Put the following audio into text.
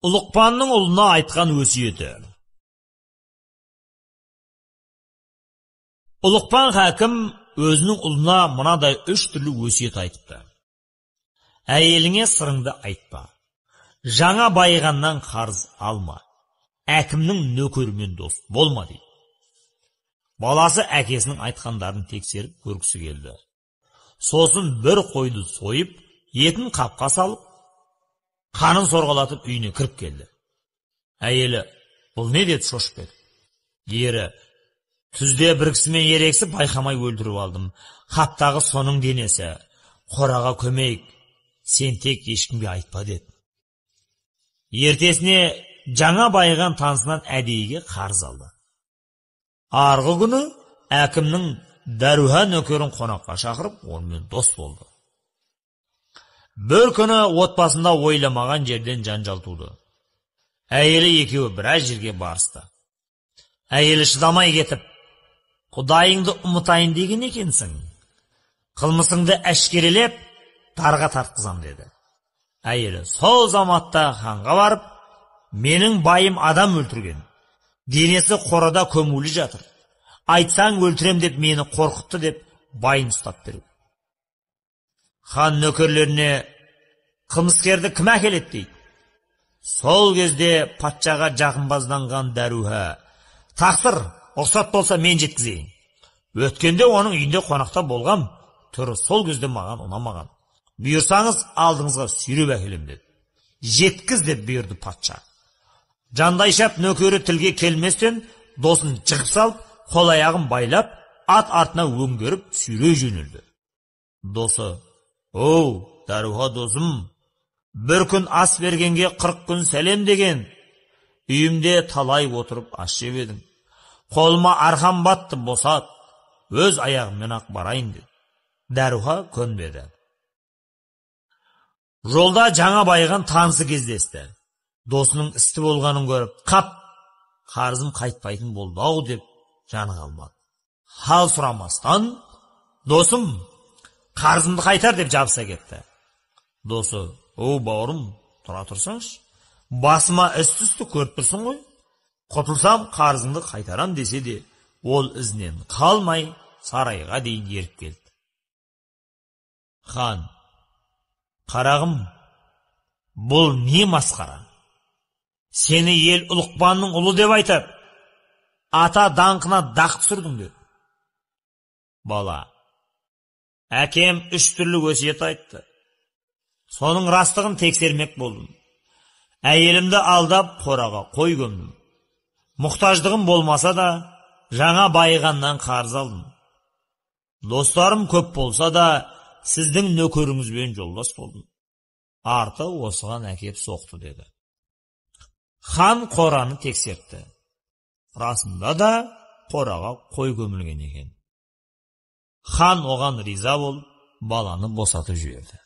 Ұлықпанның ұлына айтқан өсиеті. Ұлықпан хакім өзінің ұлына мынадай 3 түрлі өсиет айтыпты. Әйеліңе сырыңды айтпа. Жаңа байығаннан қарыз алма. Әкімнің нөкерімен дос болма дейді. Баласы әкесінің айтқандарын тексеріп көргісі келді. Сосын бір қойды сойып, етін қапқа салып, қанын сорғалатып үйіне кіріп келді. Әйелі, бұл не деді, шошып кетіп. Ері, түзде бір кісімен ерексіп байқамай өлтіріп алдым. Қаптағы соның денесі, қораға көмейік, сен тек ешкімге айтпа деді. Ертесіне жаңа байыған танысынан әдейіге қарыз алды. Арғы күні әкімнің Дәруха нөкерін қонаққа шақырып, онымен дос болды. Бір күні отбасында ойламаған жерден жанжал туды. Әйелі екеуі біраз жерге барысты. Әйелі шыдамай кетіп, Құдайыңды ұмытайын деген екенсің. Қылмысыңды әшкерелеп, дарға тартқызам деді. Әйелі сол заматта ханға барып, менің байым адам өлтірген. Денесі қорада көмулі жатыр. Айтсаң өлтірем деп мені қорқытты деп байын ұстап берді. Хан нөкерлеріне қылмыскерді кім әкеледі дейді. Сол кезде патшаға жақынбазданған Дәруха, тақсыр, ұқсат болса мен жеткізейін. Өткенде оның үйінде қонақта болғам, түрі сол кезде маған ұнамаған. Бұйырсаңыз алдыңызға сүйреп әкелем деді. Жеткіз деп бұйырды патша. Жандайшап нөкері тілге келместен досын жығып салып, қол аяғын байлап, ат артына өңгеріп сүйрей жөнелді. Досы, оу, Дәруха досым, бір күн ас бергенге 40 күн сәлем деген. Үйімде талай отырып ас жеп едің. Қолыма арқан батты, босат, өз аяғыммен ақ барайын деді. Дәруха көнбеді. Жолда жаңа байыған танысы кездесті. Досының істі болғанын көріп, қап, қарызым қайтпайтын болды ау деп жаны қалмады. Хал сұрамастан, досым, қарызымды қайтар деп жабыса кетті. Досы, оу бауырым, тұра тұрсаңшы, басыма іс түсті көріп тұрсың ғой. Құтылсам қарызыңды қайтарам десе де, ол ізінен қалмай сарайға дейін еріп келді. Хан, қарағым, бұл не масқара? Сені ел Ұлықпанның ұлы деп айтып, ата даңқына дақ түсірдің деді. Бала, әкем 3 түрлі өсиет айтты. Соның растығын тексермек болдым. Әйелімді алдап қораға қой көмдім. Мұқтаждығым болмаса да, жаңа байығаннан қарыз алдым. Достарым көп болса да, сіздің нөкеріңізбен жолдас болдым. Арты осыған әкеп соқты деді. Хан қораны тексерді. Расында да қораға қой көмілген екен. Хан оған риза болып, баланы босатып жіберді.